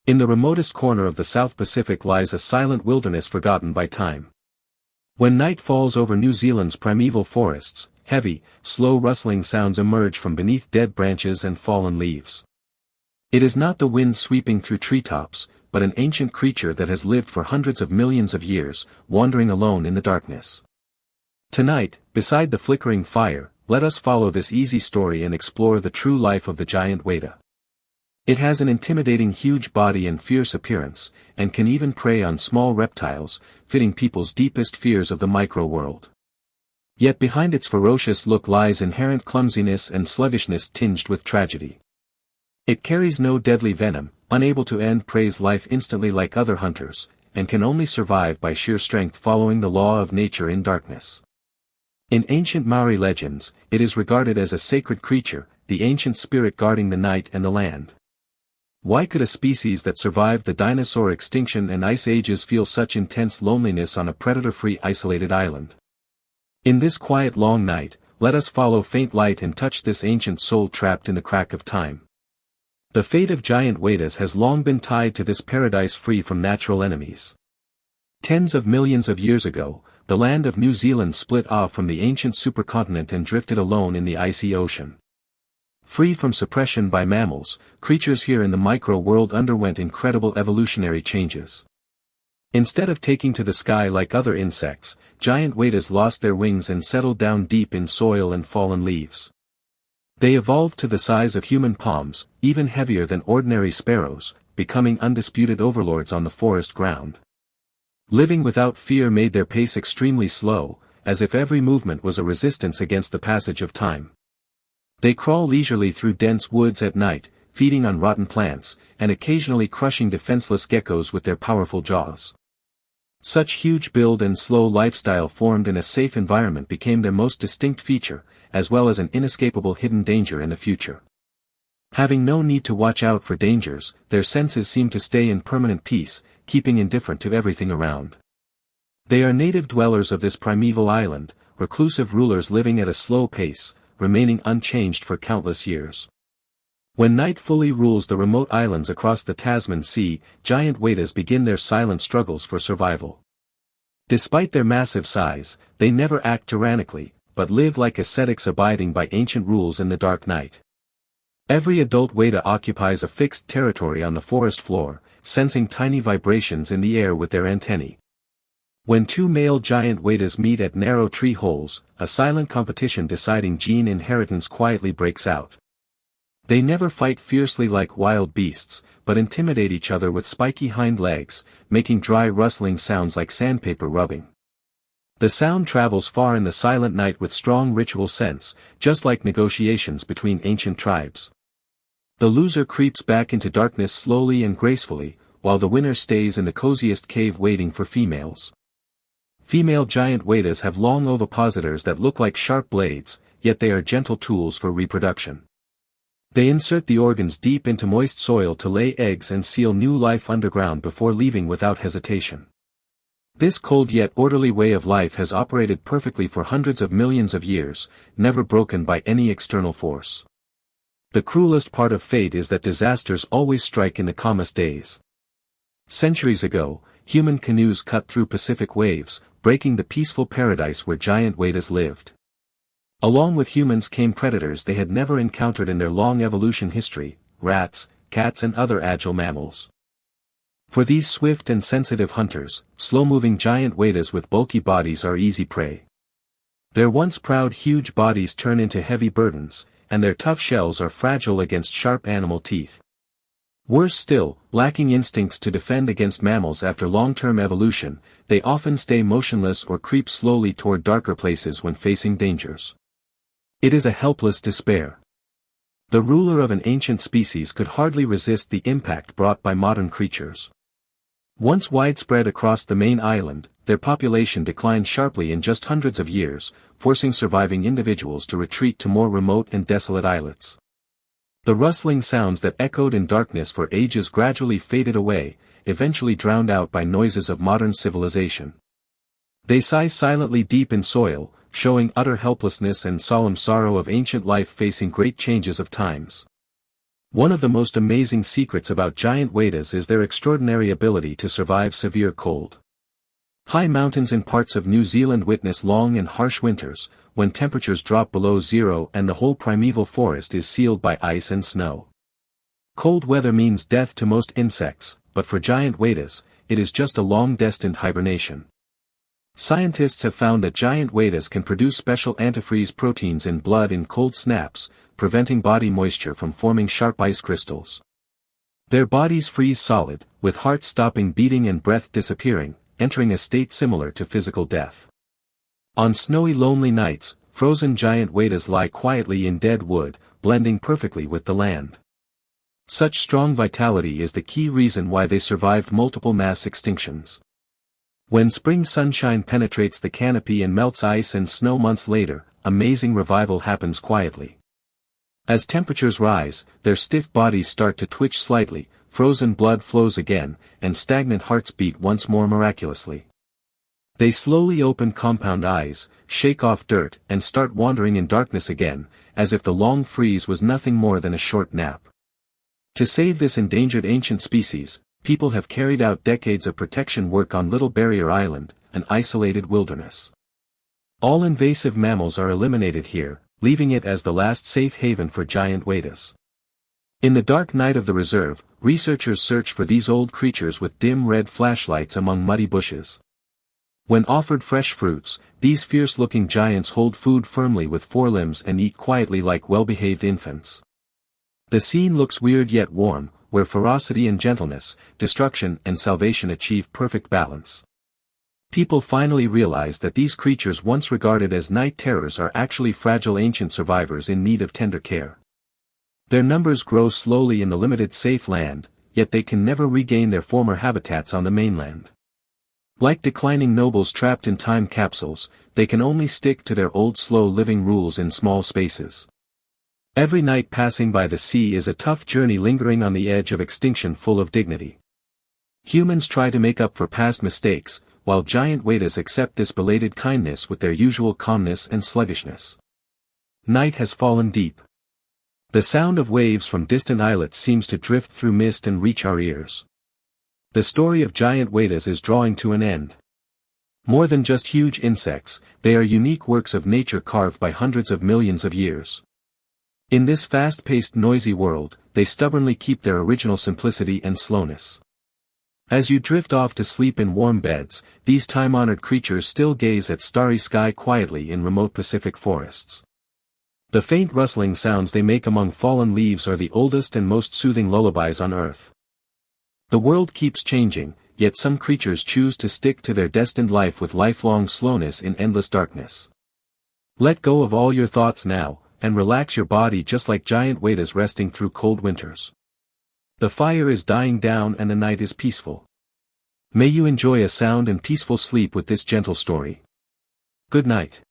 In the remotest corner of the South Pacific lies a silent wilderness forgotten by time. When night falls over New Zealand's primeval forests, heavy, slow rustling sounds emerge from beneath dead branches and fallen leaves. It is not the wind sweeping through treetops, but an ancient creature that has lived for hundreds of millions of years, wandering alone in the darkness. Tonight, beside the flickering fire, let us follow this easy story and explore the true life of the giant Weta. It has an intimidating huge body and fierce appearance, and can even prey on small reptiles, fitting people's deepest fears of the micro-world. Yet behind its ferocious look lies inherent clumsiness and sluggishness tinged with tragedy. It carries no deadly venom, unable to end prey's life instantly like other hunters, and can only survive by sheer strength following the law of nature in darkness. In ancient Maori legends, it is regarded as a sacred creature, the ancient spirit guarding the night and the land. Why could a species that survived the dinosaur extinction and ice ages feel such intense loneliness on a predator-free isolated island? In this quiet long night, let us follow faint light and touch this ancient soul trapped in the crack of time. The fate of giant Wetas has long been tied to this paradise free from natural enemies. Tens of millions of years ago, the land of New Zealand split off from the ancient supercontinent and drifted alone in the icy ocean. Free from suppression by mammals, creatures here in the micro-world underwent incredible evolutionary changes. Instead of taking to the sky like other insects, giant Wetas lost their wings and settled down deep in soil and fallen leaves. They evolved to the size of human palms, even heavier than ordinary sparrows, becoming undisputed overlords on the forest ground. Living without fear made their pace extremely slow, as if every movement was a resistance against the passage of time. They crawl leisurely through dense woods at night, feeding on rotten plants, and occasionally crushing defenseless geckos with their powerful jaws. Such huge build and slow lifestyle formed in a safe environment became their most distinct feature, as well as an inescapable hidden danger in the future. Having no need to watch out for dangers, their senses seem to stay in permanent peace, keeping indifferent to everything around. They are native dwellers of this primeval island, reclusive rulers living at a slow pace, remaining unchanged for countless years. When night fully rules the remote islands across the Tasman Sea, giant Wetas begin their silent struggles for survival. Despite their massive size, they never act tyrannically, but live like ascetics abiding by ancient rules in the dark night. Every adult Weta occupies a fixed territory on the forest floor, sensing tiny vibrations in the air with their antennae. When two male giant Wetas meet at narrow tree holes, a silent competition deciding gene inheritance quietly breaks out. They never fight fiercely like wild beasts, but intimidate each other with spiky hind legs, making dry rustling sounds like sandpaper rubbing. The sound travels far in the silent night with strong ritual sense, just like negotiations between ancient tribes. The loser creeps back into darkness slowly and gracefully, while the winner stays in the coziest cave waiting for females. Female giant Wetas have long ovipositors that look like sharp blades, yet they are gentle tools for reproduction. They insert the organs deep into moist soil to lay eggs and seal new life underground before leaving without hesitation. This cold yet orderly way of life has operated perfectly for hundreds of millions of years, never broken by any external force. The cruelest part of fate is that disasters always strike in the calmest days. Centuries ago, human canoes cut through Pacific waves, breaking the peaceful paradise where giant Wetas lived. Along with humans came predators they had never encountered in their long evolution history, rats, cats and other agile mammals. For these swift and sensitive hunters, slow-moving giant Wetas with bulky bodies are easy prey. Their once proud huge bodies turn into heavy burdens, and their tough shells are fragile against sharp animal teeth. Worse still, lacking instincts to defend against mammals after long-term evolution, they often stay motionless or creep slowly toward darker places when facing dangers. It is a helpless despair. The ruler of an ancient species could hardly resist the impact brought by modern creatures. Once widespread across the main island, their population declined sharply in just hundreds of years, forcing surviving individuals to retreat to more remote and desolate islets. The rustling sounds that echoed in darkness for ages gradually faded away, eventually drowned out by noises of modern civilization. They sigh silently deep in soil, showing utter helplessness and solemn sorrow of ancient life facing great changes of times. One of the most amazing secrets about giant wetas is their extraordinary ability to survive severe cold. High mountains in parts of New Zealand witness long and harsh winters, when temperatures drop below zero and the whole primeval forest is sealed by ice and snow. Cold weather means death to most insects, but for giant wetas, it is just a long-destined hibernation. Scientists have found that giant wetas can produce special antifreeze proteins in blood in cold snaps, preventing body moisture from forming sharp ice crystals. Their bodies freeze solid, with heart stopping beating and breath disappearing, entering a state similar to physical death. On snowy lonely nights, frozen giant wetas lie quietly in dead wood, blending perfectly with the land. Such strong vitality is the key reason why they survived multiple mass extinctions. When spring sunshine penetrates the canopy and melts ice and snow months later, amazing revival happens quietly. As temperatures rise, their stiff bodies start to twitch slightly, frozen blood flows again, and stagnant hearts beat once more miraculously. They slowly open compound eyes, shake off dirt, and start wandering in darkness again, as if the long freeze was nothing more than a short nap. To save this endangered ancient species, people have carried out decades of protection work on Little Barrier Island, an isolated wilderness. All invasive mammals are eliminated here, leaving it as the last safe haven for giant wetas. In the dark night of the reserve, researchers search for these old creatures with dim red flashlights among muddy bushes. When offered fresh fruits, these fierce-looking giants hold food firmly with forelimbs and eat quietly like well-behaved infants. The scene looks weird yet warm, where ferocity and gentleness, destruction and salvation achieve perfect balance. People finally realize that these creatures once regarded as night terrors are actually fragile ancient survivors in need of tender care. Their numbers grow slowly in the limited safe land, yet they can never regain their former habitats on the mainland. Like declining nobles trapped in time capsules, they can only stick to their old slow-living rules in small spaces. Every night passing by the sea is a tough journey lingering on the edge of extinction full of dignity. Humans try to make up for past mistakes, while giant wetas accept this belated kindness with their usual calmness and sluggishness. Night has fallen deep. The sound of waves from distant islets seems to drift through mist and reach our ears. The story of giant wetas is drawing to an end. More than just huge insects, they are unique works of nature carved by hundreds of millions of years. In this fast-paced noisy world, they stubbornly keep their original simplicity and slowness. As you drift off to sleep in warm beds, these time-honored creatures still gaze at starry sky quietly in remote Pacific forests. The faint rustling sounds they make among fallen leaves are the oldest and most soothing lullabies on Earth. The world keeps changing, yet some creatures choose to stick to their destined life with lifelong slowness in endless darkness. Let go of all your thoughts now, and relax your body just like giant wetas resting through cold winters. The fire is dying down and the night is peaceful. May you enjoy a sound and peaceful sleep with this gentle story. Good night.